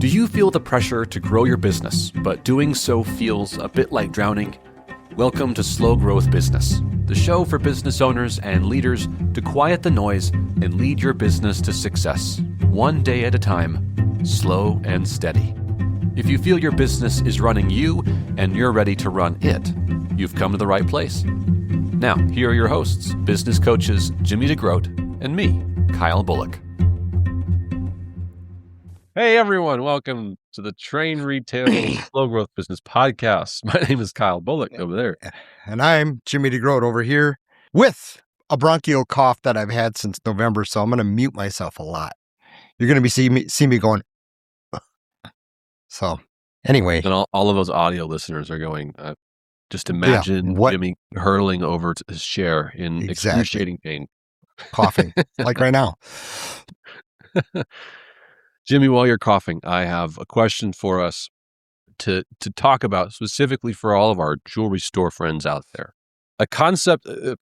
Do you feel the pressure to grow your business, but doing so feels a bit like drowning? Welcome to Slow Growth Business, the show for business owners and leaders to quiet the noise and lead your business to success, one day at a time, slow and steady. If you feel your business is running you and you're ready to run it, you've come to the right place. Now, here are your hosts, business coaches Jimmy DeGroot and me, Kyle Bullock. Hey everyone, welcome to the Train Retail Slow Growth Business Podcast. My name is Kyle Bullock over there. And I'm Jimmy DeGroot over here with a bronchial cough that I've had since November, so I'm going to mute myself a lot. You're going to see me going. So anyway. And all of those audio listeners are going, just imagine Jimmy hurling over to his chair in excruciating pain. Coughing, like right now. Jimmy, while you're coughing, I have a question for us to talk about specifically for all of our jewelry store friends out there. A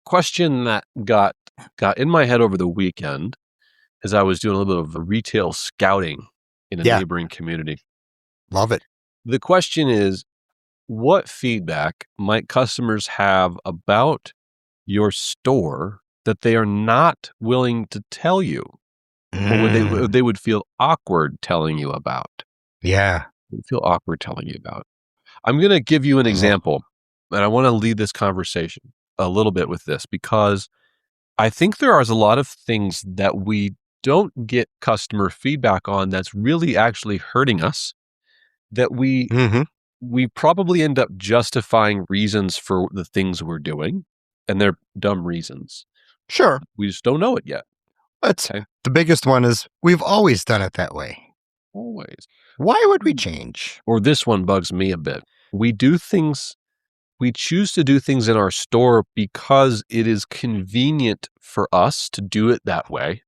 question that got in my head over the weekend as I was doing a little bit of retail scouting in a neighboring community. Love it. The question is, what feedback might customers have about your store that they are not willing to tell you? Or they would feel awkward telling you about. Yeah. They would feel awkward telling you about. I'm going to give you an example, and I want to lead this conversation a little bit with this because I think there are a lot of things that we don't get customer feedback on that's really actually hurting us, that we probably end up justifying reasons for the things we're doing, and they're dumb reasons. Sure. We just don't know it yet. The biggest one is we've always done it that way. Always. Why would we change? Or this one bugs me a bit. We choose to do things in our store because it is convenient for us to do it that way.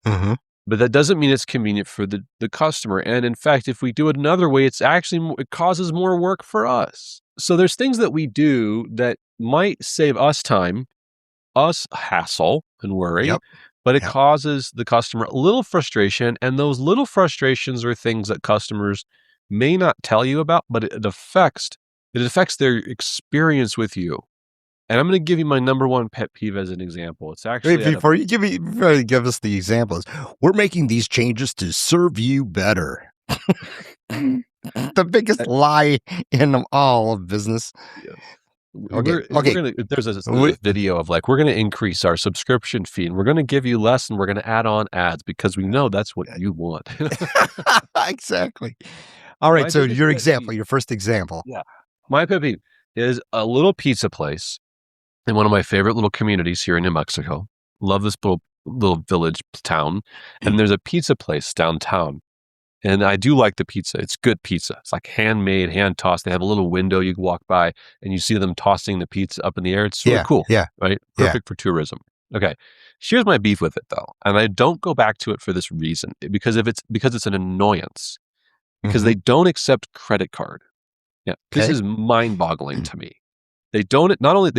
Mm-hmm. But that doesn't mean it's convenient for the customer. And in fact, if we do it another way, it causes more work for us. So there's things that we do that might save us time, us hassle and worry. Yep. But it causes the customer a little frustration, and those little frustrations are things that customers may not tell you about, but it affects their experience with you. And I'm going to give you my number one pet peeve as an example. It's actually before you give us the examples. We're making these changes to serve you better. The biggest lie in all of business. Yes. There's a video of we're going to increase our subscription fee and we're going to give you less and we're going to add on ads because we know that's what you want. Exactly. All right. So your first example. Yeah. My pet peeve is a little pizza place in one of my favorite little communities here in New Mexico. Love this little village town. And there's a pizza place downtown. And I do like the pizza. It's good pizza. It's like handmade, hand tossed. They have a little window you can walk by and you see them tossing the pizza up in the air. It's really cool. Yeah. Right? Perfect for tourism. Okay. Here's my beef with it though. And I don't go back to it for this reason. Because it's an annoyance. Because they don't accept credit card. Yeah. This is mind-boggling to me. They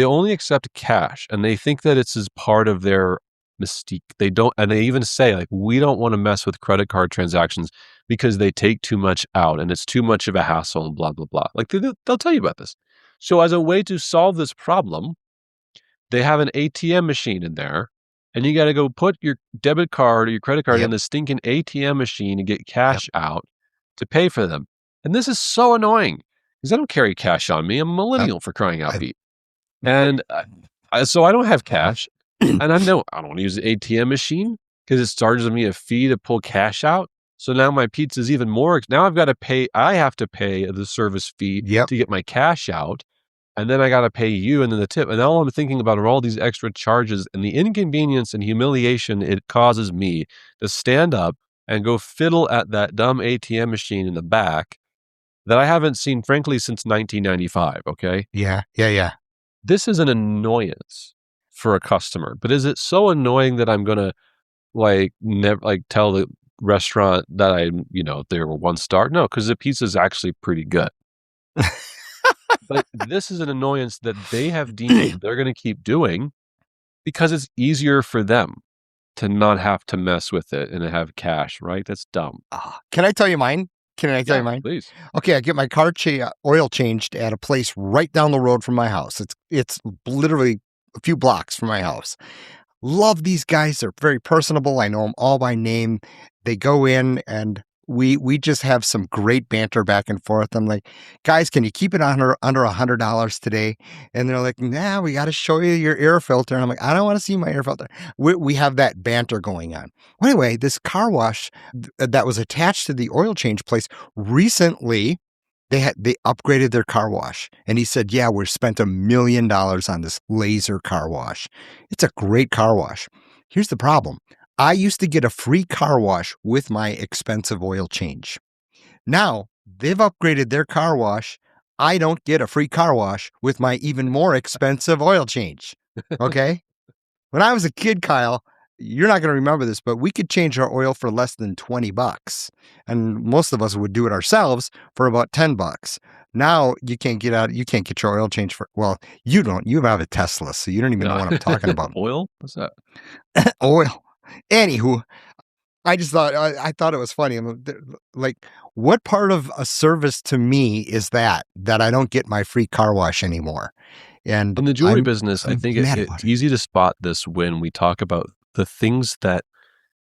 only accept cash and they think that it's as part of their mystique. They don't, and they even say we don't want to mess with credit card transactions because they take too much out and it's too much of a hassle and blah, blah, blah. They'll tell you about this. So as a way to solve this problem, they have an ATM machine in there and you got to go put your debit card or your credit card in the stinking ATM machine and get cash out to pay for them. And this is so annoying because I don't carry cash on me. I'm a millennial for crying out Pete. And so I don't have cash. And I don't want to use the ATM machine because it charges me a fee to pull cash out. So now my pizza is even more. Now I have to pay the service fee to get my cash out. And then I got to pay you and then the tip. And all I'm thinking about are all these extra charges and the inconvenience and humiliation it causes me to stand up and go fiddle at that dumb ATM machine in the back that I haven't seen, frankly, since 1995. Okay. Yeah. This is an annoyance for a customer, but is it so annoying that I'm gonna tell the restaurant that they were 1 star? No, because the pizza is actually pretty good. But this is an annoyance that they have deemed they're going to keep doing because it's easier for them to not have to mess with it and have cash. Right? That's dumb. Can I tell you mine? Can I tell you mine? Please. Okay, I get my car oil changed at a place right down the road from my house. It's literally a few blocks from my house. Love these guys. They're very personable. I know them all by name. They go in and we just have some great banter back and forth. I'm like, guys, can you keep it under $100 today? And they're like, nah, we got to show you your air filter. And I'm like, I don't want to see my air filter. We have that banter going on. Well, anyway, this car wash that was attached to the oil change place recently, they upgraded their car wash. And he said, yeah, we spent $1 million on this laser car wash. It's a great car wash. Here's the problem. I used to get a free car wash with my expensive oil change. Now they've upgraded their car wash. I don't get a free car wash with my even more expensive oil change. Okay. When I was a kid, Kyle, you're not going to remember this, but we could change our oil for less than $20. And most of us would do it ourselves for about $10. Now you can't get your oil change for, well, you have a Tesla, so you don't even know what I'm talking about. Oil? What's that? Oil. Anywho, I just thought, I thought it was funny. I'm like, what part of a service to me is that I don't get my free car wash anymore? And in the jewelry business, I think mad it's about it. easy to spot this when we talk about the things that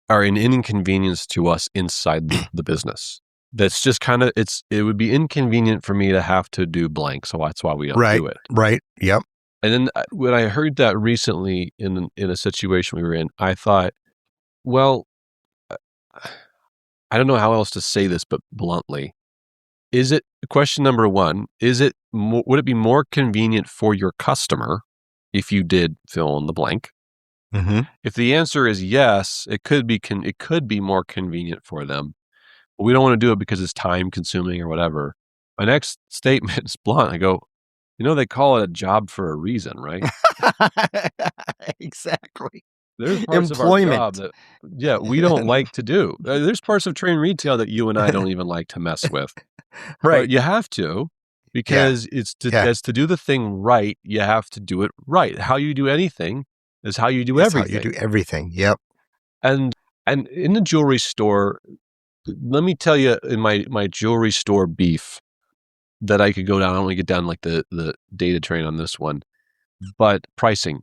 are an inconvenience to us inside the business. That's just kind of, it would be inconvenient for me to have to do blank. So that's why we don't do it. Right. Yep. And then when I heard that recently in a situation we were in, I thought, well, I don't know how else to say this, but bluntly, question number one, would it be more convenient for your customer if you did fill in the blank? Mm-hmm. If the answer is yes, it could be more convenient for them, but we don't want to do it because it's time consuming or whatever. My next statement is blunt. I go, they call it a job for a reason, right? Exactly. There's parts of our job that, we don't like to do. There's parts of train retail that you and I don't even like to mess with. Right. But you have to, because as to do the thing right, you have to do it right. How you do anything is how you do everything. How you do everything. Yep. And in the jewelry store, let me tell you, in my jewelry store beef that I could go down. I don't want to get down like the data train on this one, but pricing,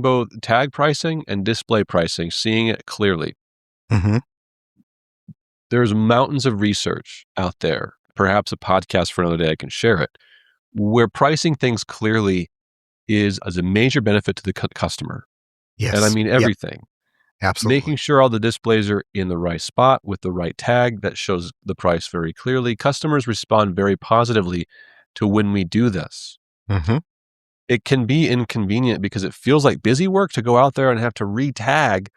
both tag pricing and display pricing, seeing it clearly. Mm-hmm. There's mountains of research out there, perhaps a podcast for another day, I can share it, where pricing things clearly is as a major benefit to the customer. Yes. And I mean everything. Yep. Absolutely. Making sure all the displays are in the right spot with the right tag that shows the price very clearly. Customers respond very positively to when we do this. Mm-hmm. It can be inconvenient because it feels like busy work to go out there and have to re-tag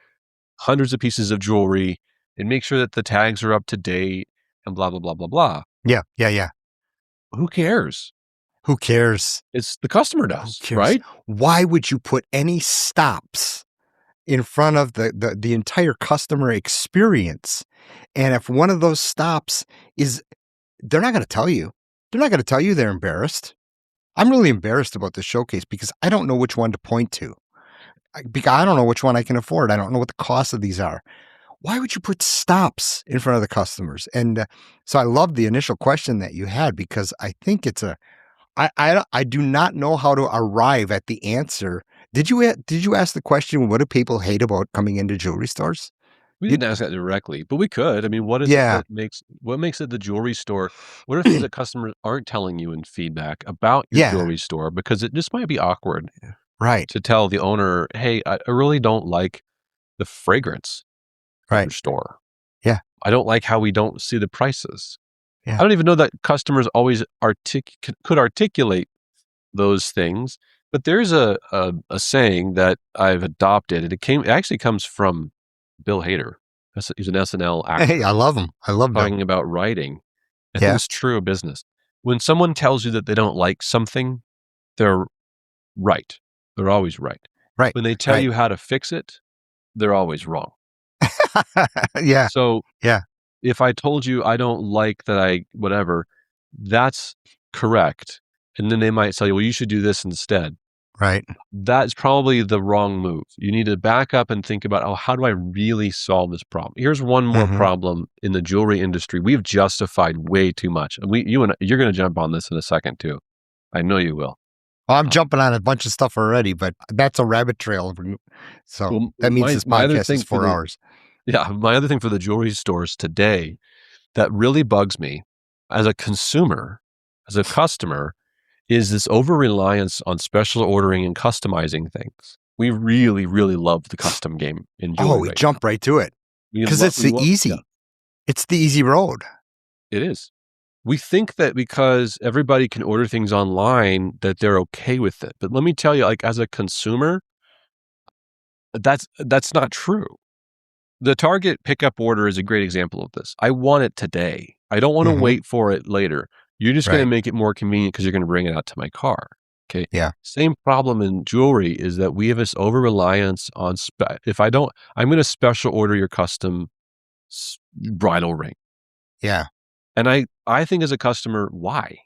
hundreds of pieces of jewelry and make sure that the tags are up to date and blah, blah, blah, blah, blah. Yeah. Who cares? Who cares? It's the customer does, right? Why would you put any stops in front of the entire customer experience? And if one of those stops is, they're not going to tell you. They're not going to tell you they're embarrassed. I'm really embarrassed about the showcase because I don't know which one to point to. Because I don't know which one I can afford. I don't know what the cost of these are. Why would you put stops in front of the customers? And so I love the initial question that you had, because I think it's I do not know how to arrive at the answer. Did you ask the question, what do people hate about coming into jewelry stores? We didn't ask that directly, but we could. I mean, what is it that makes it the jewelry store? What are things that customers aren't telling you in feedback about your jewelry store? Because it just might be awkward, right, to tell the owner, hey, I really don't like the fragrance of your store. Yeah. I don't like how we don't see the prices. Yeah. I don't even know that customers always could articulate those things, but there's a saying that I've adopted, and it actually comes from Bill Hader. He's an SNL actor. Hey, I love him. I love talking about writing. I think it's true of business. When someone tells you that they don't like something, they're right. They're always right. Right. When they tell you how to fix it, they're always wrong. Yeah. So if I told you I don't like that whatever, that's correct. And then they might tell you, well, you should do this instead. Right. That's probably the wrong move. You need to back up and think about, how do I really solve this problem? Here's one more Mhm. problem in the jewelry industry. We've justified way too much. You're going to jump on this in a second too. I know you will. Well, I'm jumping on a bunch of stuff already, but that's a rabbit trail. So Well, that means this my other podcast thing is 4 hours. my other thing for the jewelry stores today that really bugs me as a consumer, as a customer, is this over-reliance on special ordering and customizing things. We really, really love the custom game in jewelry. Oh, we jump right to it because it's Yeah, it's the easy road. it is. We think that because everybody can order things online that they're okay with it. But let me tell you, like as a consumer, that's not true. The Target pickup order is a great example of this. I want it today. I don't want to Mhm. wait for it later. You're just going to Right. make it more convenient because you're going to bring it out to my car. Okay. Yeah. Same problem in jewelry is that we have this over reliance on I'm going to special order your custom bridal ring. Yeah. And I think as a customer, why?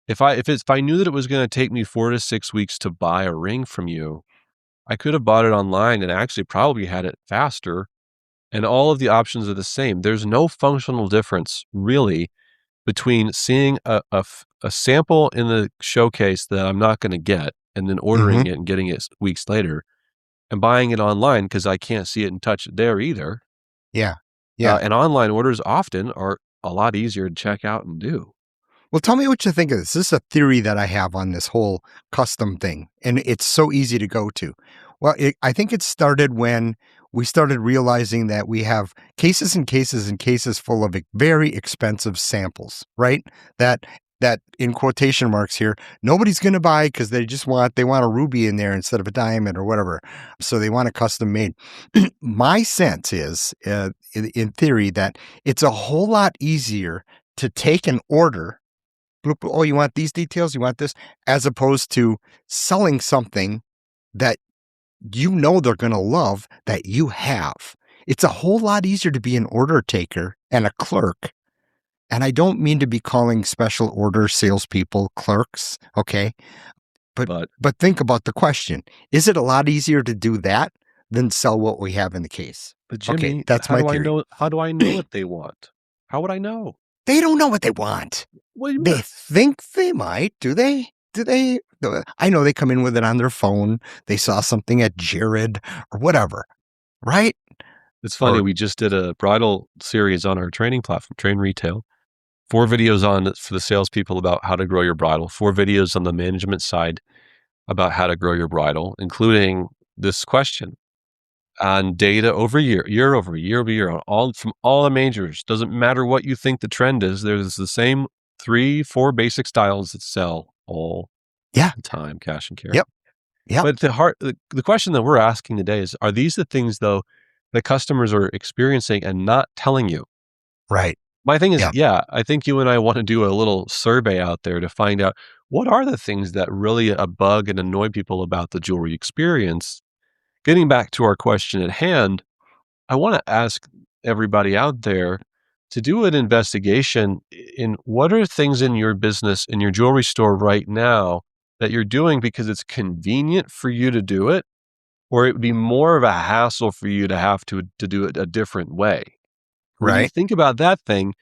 If I knew that it was going to take me 4 to 6 weeks to buy a ring from you, I could have bought it online and actually probably had it faster. And all of the options are the same. There's no functional difference really between seeing a sample in the showcase that I'm not going to get and then ordering Mhm. it and getting it weeks later and buying it online because I can't see it and touch it there either. Yeah. Yeah. And online orders often are a lot easier to check out and do. Well, tell me what you think of this. This is a theory that I have on this whole custom thing, and it's so easy to go to. Well, I think it started when we started realizing that we have cases and cases and cases full of very expensive samples, right? That in quotation marks here, nobody's going to buy because they want a ruby in there instead of a diamond or whatever. So they want a custom made. My sense is, in theory, that it's a whole lot easier to take an order. Oh, you want these details? You want this? As opposed to selling something that they're going to love that you have. It's a whole lot easier to be an order taker and a clerk. And I don't mean to be calling special order salespeople clerks, okay? But But think about the question. Is it a lot easier to do that than sell what we have in the case? Jimmy, Okay, that's how my do I theory. know? How do I know what they want? How would I know? They don't know what they want. What do you They mean? think they might. Do they? I know they come in with it on their phone. They saw something at Jared or whatever, right? It's funny. Or- We just did a bridal series on our training platform, Train Retail. 4 videos on it for the salespeople about how to grow your bridal. 4 videos on the management side about how to grow your bridal, including this question on data over year over year on all the majors. Doesn't matter what you think the trend is. There's the same 3, 4 basic styles that sell all Yeah. the time, cash and carry. Yep. Yep. But the question that we're asking today is, are these the things though that customers are experiencing and not telling you? Right. My thing is, Yeah. I think you and I want to do a little survey out there to find out what are the things that really bug and annoy people about the jewelry experience. Getting back to our question at hand, I want to ask everybody out there to do an investigation in what are things in your business, in your jewelry store right now that you're doing because it's convenient for you to do it, or it would be more of a hassle for you to have to do it a different way. When you Right. think about that thing,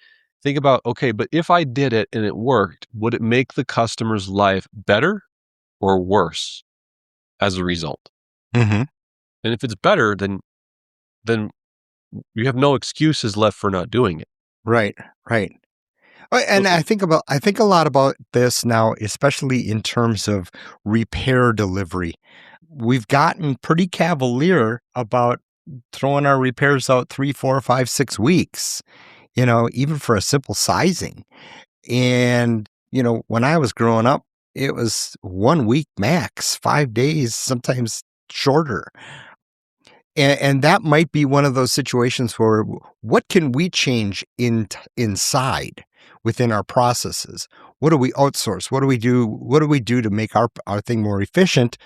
think about, okay, but if I did it and it worked, would it make the customer's life better or worse as a result? Mm-hmm. And if it's better, then you have no excuses left for not doing it. Right. Right. And I think a lot about this now, especially in terms of repair delivery. We've gotten pretty cavalier about throwing our repairs out 3, 4, 5, 6 weeks, even for a simple sizing. And, when I was growing up, it was 1 week max, 5 days, sometimes shorter. And that might be one of those situations where what can we change inside within our processes? What do we outsource? What do we do? What do we do to make our thing more efficient?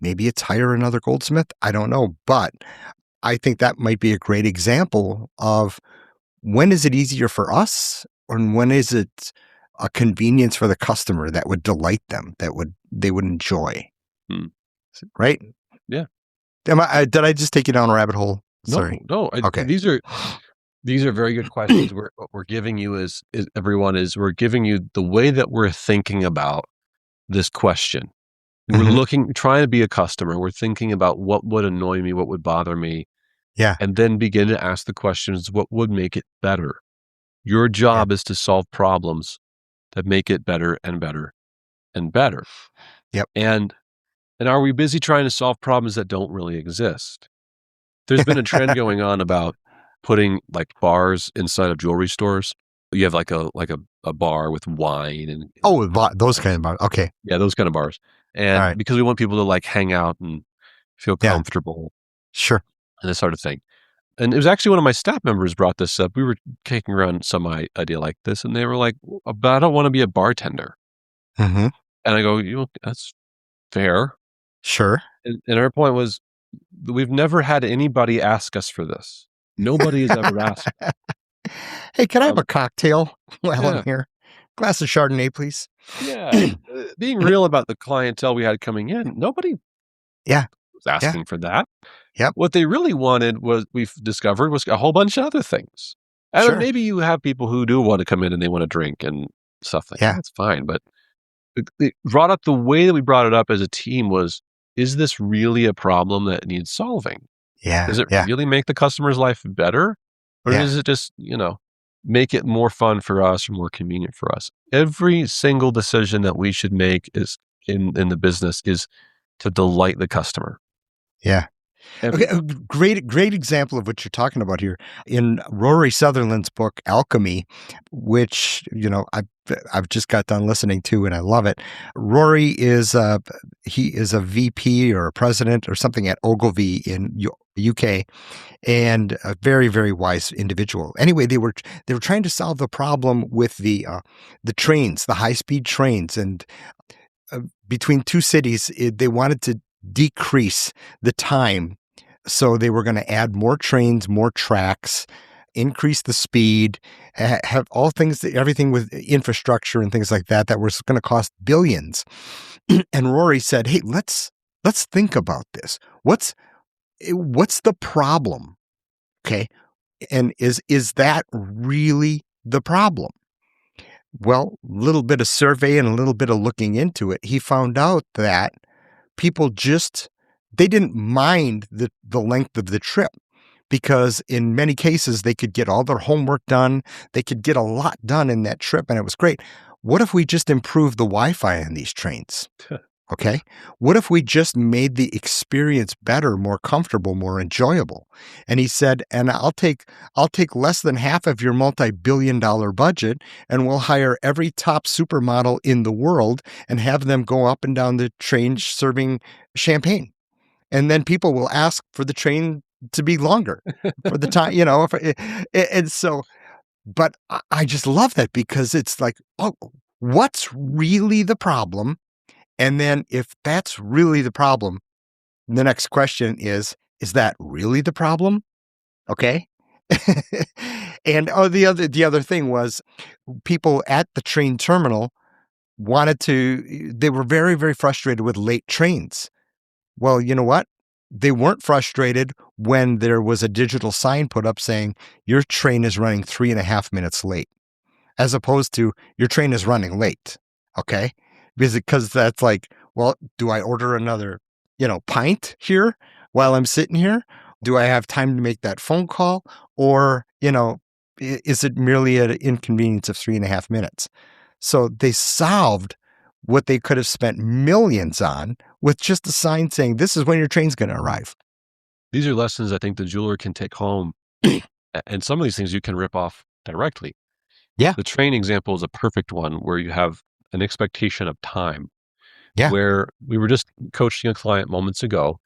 Maybe it's hire another goldsmith. I don't know. But I think that might be a great example of when is it easier for us or when is it a convenience for the customer that would delight them, they would enjoy. right? Yeah. Did I just take you down a rabbit hole? Sorry. No. Okay. These are very good questions. What we're giving you is we're giving you the way that we're thinking about this question. We're trying to be a customer. We're thinking about what would annoy me, what would bother me, Yeah. and then begin to ask the questions, what would make it better? Your job is to solve problems that make it better and better and better. Yep. And are we busy trying to solve problems that don't really exist? There's been a trend going on about putting like bars inside of jewelry stores. You have like a bar with wine and those kind of bars. Okay. yeah, those kind of bars. And All right. because we want people to like hang out and feel Yeah. comfortable Sure. and this sort of thing. And it was actually one of my staff members brought this up. We were kicking around some idea like this, and they were like, "But I don't want to be a bartender." Mm-hmm. And I go, that's fair. Sure. And our point was, we've never had anybody ask us for this. Nobody has ever asked. Hey, can I have a cocktail while yeah. I'm here? Glass of Chardonnay, please. Yeah. Being real about the clientele we had coming in, nobody Yeah. was asking for that. Yep. What they really wanted we've discovered was a whole bunch of other things. And Sure. then maybe you have people who do want to come in and they want to drink and stuff like that. That's fine. But it brought up the way that we brought it up as a team was, is this really a problem that needs solving? Yeah. Does it really make the customer's life better? Or does it just, make it more fun for us or more convenient for us? Every single decision that we should make is in the business is to delight the customer. Yeah. Okay, a great example of what you're talking about here in Rory Sutherland's book Alchemy, which I've just got done listening to and I love it. Rory is a VP or a president or something at Ogilvy in UK, and a very, very wise individual. Anyway, they were trying to solve the problem with the trains, the high speed trains, and between two cities, they wanted to decrease the time. So they were going to add more trains, more tracks, increase the speed, have everything with infrastructure and things like that was going to cost billions. And Rory said, "Hey, let's think about this. What's the problem? Okay. And is that really the problem?" Well, a little bit of survey and a little bit of looking into it, he found out that people they didn't mind the length of the trip, because in many cases they could get all their homework done. They could get a lot done in that trip, and it was great. What if we just improved the Wi-Fi on these trains? Okay. What if we just made the experience better, more comfortable, more enjoyable? And he said, and I'll take less than half of your multi-billion-dollar budget, and we'll hire every top supermodel in the world and have them go up and down the train serving champagne. And then people will ask for the train to be longer for the time, and so, but I just love that, because it's like, oh, what's really the problem? And then if that's really the problem, the next question is that really the problem? Okay. And the other thing was, people at the train terminal they were very, very frustrated with late trains. Well, you know what? They weren't frustrated when there was a digital sign put up saying your train is running 3.5 minutes late, as opposed to your train is running late. Okay. Because that's like, well, do I order another, pint here while I'm sitting here? Do I have time to make that phone call? Or, is it merely an inconvenience of 3.5 minutes? So they solved what they could have spent millions on with just a sign saying, this is when your train's going to arrive. These are lessons I think the jeweler can take home. And some of these things you can rip off directly. Yeah. The train example is a perfect one, where you have an expectation of time. Yeah. Where we were just coaching a client moments ago.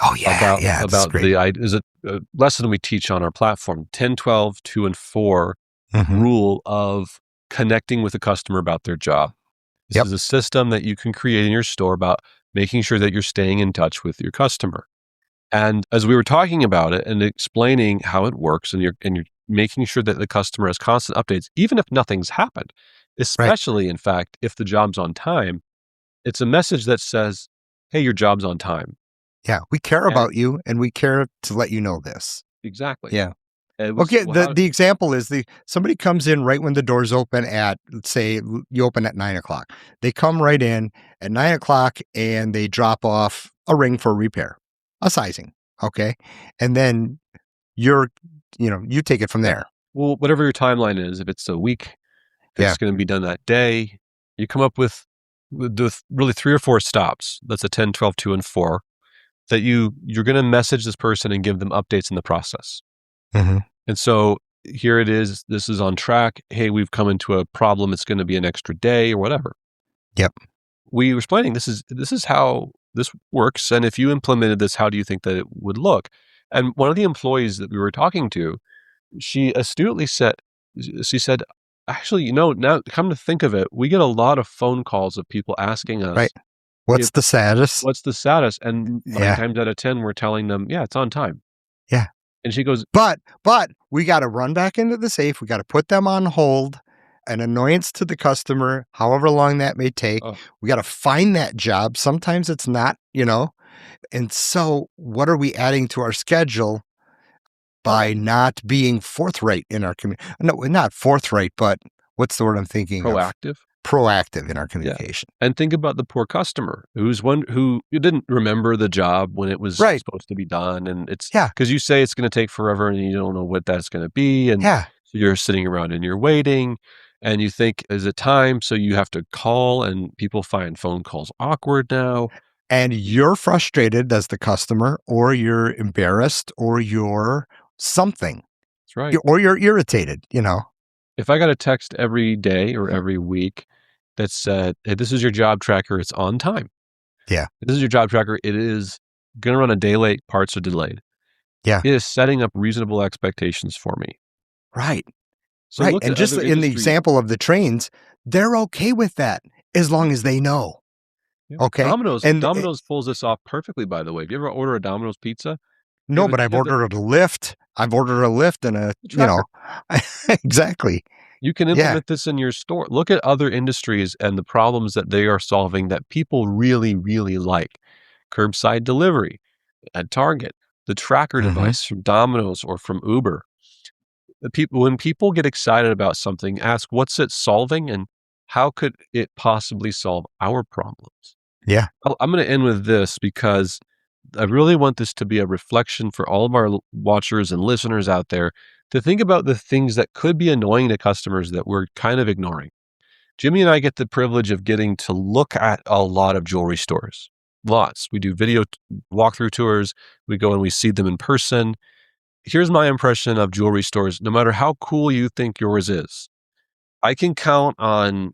Oh, yeah. About is a lesson we teach on our platform, 10, 12, 2, and 4 rule of connecting with a customer about their job. This is a system that you can create in your store about making sure that you're staying in touch with your customer. And as we were talking about it and explaining how it works, and you're making sure that the customer has constant updates, even if nothing's happened, especially in fact, if the job's on time, it's a message that says, hey, your job's on time. Yeah, we care And- about you, and we care to let you know this. Exactly. Yeah. It was- Okay, well, how- the example is somebody comes in right when the doors open at, let's say you open at 9 o'clock. They come right in at 9 o'clock and they drop off a ring for repair, a sizing. Okay. And then you take it from Yeah. there. well, whatever your timeline is, if it's a week, if Yeah. it's going to be done that day, you come up with really 3 or 4 stops. That's a 10, 12, 2, and 4 that you're going to message this person and give them updates in the process. Mhm. And so here it is. This is on track. Hey, we've come into a problem. It's going to be an extra day or whatever. Yep. We were explaining this is how this works. And if you implemented this, how do you think that it would look? And one of the employees that we were talking to, she astutely said, actually, now come to think of it, we get a lot of phone calls of people asking us, Right. What's the status? what's the status? And 9 Yeah. times out of 10, we're telling them, yeah, it's on time. Yeah. And she goes, But we got to run back into the safe. We got to put them on hold, an annoyance to the customer, however long that may take. oh, We got to find that job. Sometimes it's not, And so what are we adding to our schedule by not being forthright in our community? No, not forthright, but what's the word I'm thinking of? proactive. Proactive in our communication. And think about the poor customer who's one who you didn't remember the job when it was Right. supposed to be done. And it's Yeah. because you say it's going to take forever and you don't know what that's going to be. And Yeah. so you're sitting around and you're waiting and you think, is it time? So you have to call, and people find phone calls awkward now. And you're frustrated as the customer, or you're embarrassed, or you're something, That's right. or you're irritated, If I got a text every day or every week that said, hey, this is your job tracker, it's on time. Yeah. This is your job tracker, it is going to run a day late, parts are delayed. Yeah. It is setting up reasonable expectations for me. Right. So Right. look And at just other in the industries. example of the trains, they're okay with that as long as they know. Yeah. Okay. Domino's pulls this off perfectly, by the way. If you ever order a Domino's pizza? No, have but a- I've you have the- ordered a lift. I've ordered a lift and a, tracker. exactly. You can implement this in your store. Look at other industries and the problems that they are solving that people really, really like. Curbside delivery at Target, the tracker Mhm. device from Domino's or from Uber. When people get excited about something, ask what's it solving and how could it possibly solve our problems? Yeah. I'm going to end with this because I really want this to be a reflection for all of our watchers and listeners out there to think about the things that could be annoying to customers that we're kind of ignoring. Jimmy and I get the privilege of getting to look at a lot of jewelry stores. Lots. We do video walkthrough tours. We go and we see them in person. Here's my impression of jewelry stores, no matter how cool you think yours is. I can count on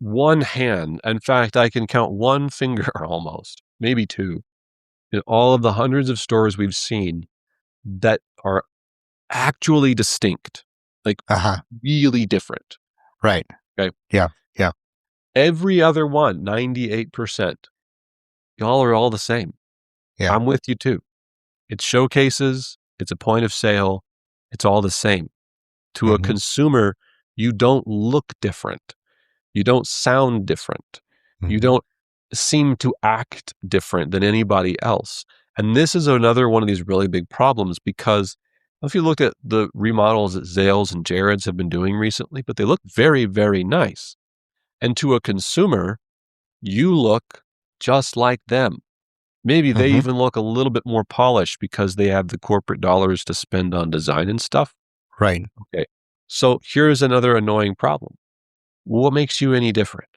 one hand. In fact, I can count one finger almost, maybe two, in all of the hundreds of stores we've seen that are actually distinct, like Uh-huh. really different. Right. Okay. Yeah. Yeah. Every other one, 98%, y'all are all the same. Yeah. I'm with you too. It's showcases, it's a point of sale, it's all the same. To a Mhm. consumer, you don't look different. You don't sound different. You Mhm. don't seem to act different than anybody else. And this is another one of these really big problems because if you look at the remodels that Zales and Jared's have been doing recently, but they look very, very nice. And to a consumer, you look just like them. Maybe they Mhm. even look a little bit more polished because they have the corporate dollars to spend on design and stuff. Right. Okay. So here's another annoying problem. What makes you any different?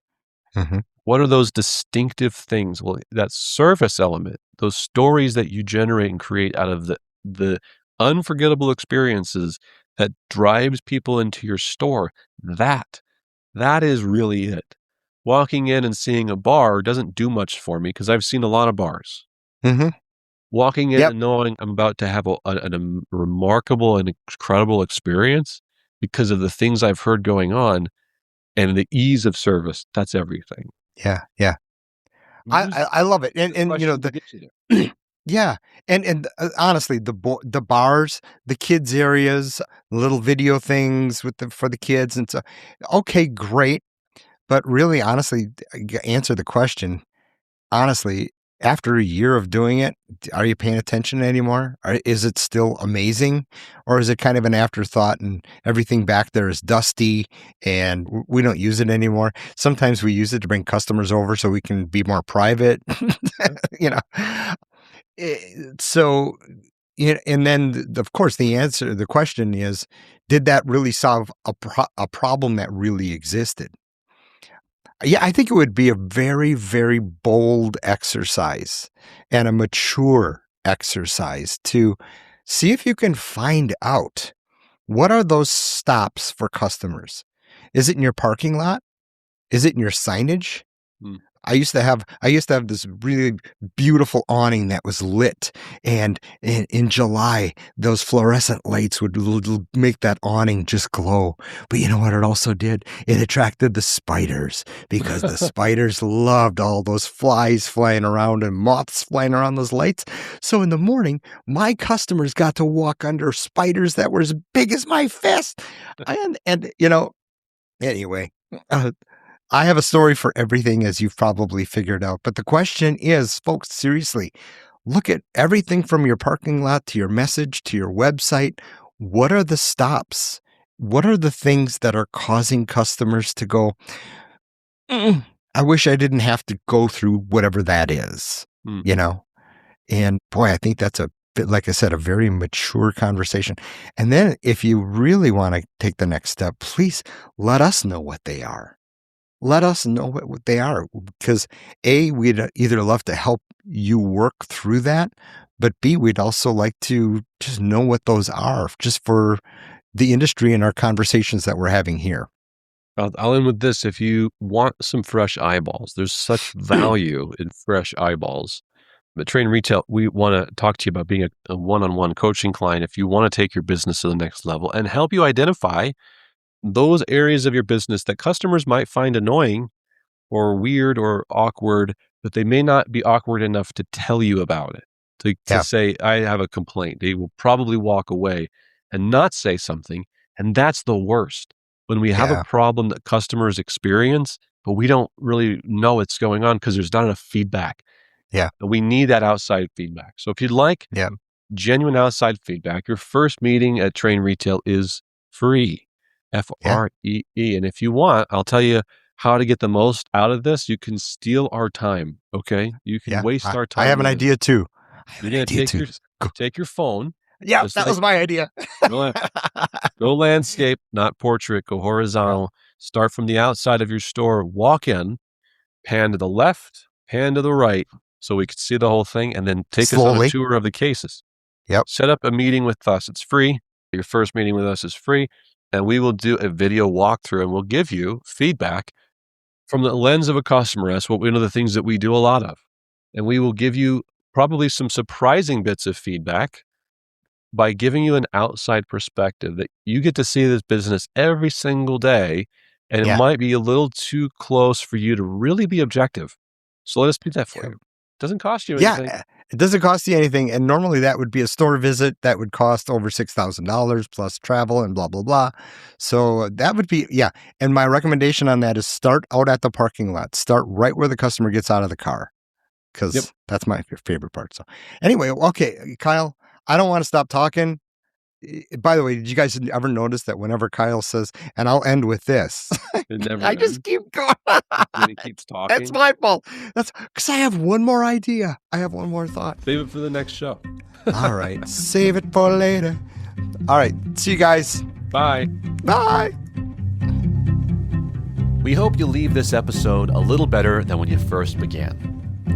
Mhm. What are those distinctive things? Well, that service element, those stories that you generate and create out of the unforgettable experiences that drives people into your store, that is really it. Walking in and seeing a bar doesn't do much for me because I've seen a lot of bars. Mhm. Walking in Yep. and knowing I'm about to have a remarkable and incredible experience because of the things I've heard going on and the ease of service, that's everything. Yeah. Yeah. I love it. And yeah. And honestly, the bars, the kids areas, little video things for the kids and so okay, great. But really honestly, answer the question. Honestly, after a year of doing it, are you paying attention anymore? Is it still amazing? Or is it kind of an afterthought and everything back there is dusty and we don't use it anymore? Sometimes we use it to bring customers over so we can be more private, you know. So, and then of course the question is, did that really solve a problem that really existed? Yeah, I think it would be a very, very bold exercise and a mature exercise to see if you can find out what are those stops for customers. Is it in your parking lot? Is it in your signage? Hmm. I used to have this really beautiful awning that was lit, and in July those fluorescent lights would make that awning just glow. But you know what it also did? It attracted the spiders, because the spiders loved all those flies flying around and moths flying around those lights. So in the morning, my customers got to walk under spiders that were as big as my fist, and anyway. I have a story for everything, as you've probably figured out. But the question is, folks, seriously, look at everything from your parking lot to your message to your website. What are the stops? What are the things that are causing customers to go, I wish I didn't have to go through whatever that is, And boy, I think that's like I said, a very mature conversation. And then if you really want to take the next step, please let us know what they are. Let us know what they are, because A, we'd either love to help you work through that, but B, we'd also like to just know what those are, just for the industry and our conversations that we're having here. I'll end with this. If you want some fresh eyeballs, there's such value in fresh eyeballs. But Train Retail, we want to talk to you about being a one-on-one coaching client if you want to take your business to the next level and help you identify those areas of your business that customers might find annoying or weird or awkward, but they may not be awkward enough to tell you about it, to say, I have a complaint. They will probably walk away and not say something. And that's the worst. When we have a problem that customers experience, but we don't really know what's going on because there's not enough feedback. Yeah. We need that outside feedback. So if you'd like genuine outside feedback, your first meeting at Train Retail is free. FREE. And if you want, I'll tell you how to get the most out of this. You can steal our time. Okay. You can waste our time. I have an idea too. You're going to take your phone. Yeah, that was my idea. Go landscape, not portrait. Go horizontal. Start from the outside of your store. Walk in, pan to the left, pan to the right, so we can see the whole thing, and then take us on a tour of the cases. Yep. Set up a meeting with us. It's free. Your first meeting with us is free. And we will do a video walkthrough, and we'll give you feedback from the lens of a customer. That's one of the things that we do a lot of. And we will give you probably some surprising bits of feedback by giving you an outside perspective that you get to see this business every single day. And it might be a little too close for you to really be objective. So let us do that for you. It doesn't cost you anything. Yeah, it doesn't cost you anything. And normally that would be a store visit that would cost over $6,000 plus travel and blah, blah, blah. So that would be, And my recommendation on that is start out at the parking lot. Start right where the customer gets out of the car, because that's my favorite part. So anyway, okay, Kyle, I don't want to stop talking. By the way, did you guys ever notice that whenever Kyle says, and I'll end with this, I just keep going. And he keeps talking. That's my fault. That's because I have one more idea. I have one more thought. Save it for the next show. All right. Save it for later. All right. See you guys. Bye. Bye. We hope you leave this episode a little better than when you first began.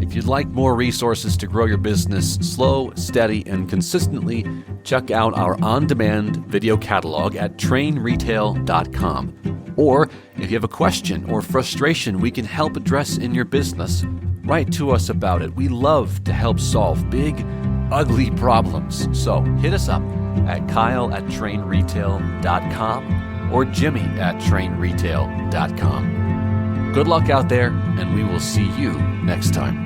If you'd like more resources to grow your business slow, steady, and consistently, check out our on-demand video catalog at trainretail.com. Or if you have a question or frustration we can help address in your business, write to us about it. We love to help solve big, ugly problems. So hit us up at kyle@trainretail.com or jimmy@trainretail.com. Good luck out there, and we will see you next time.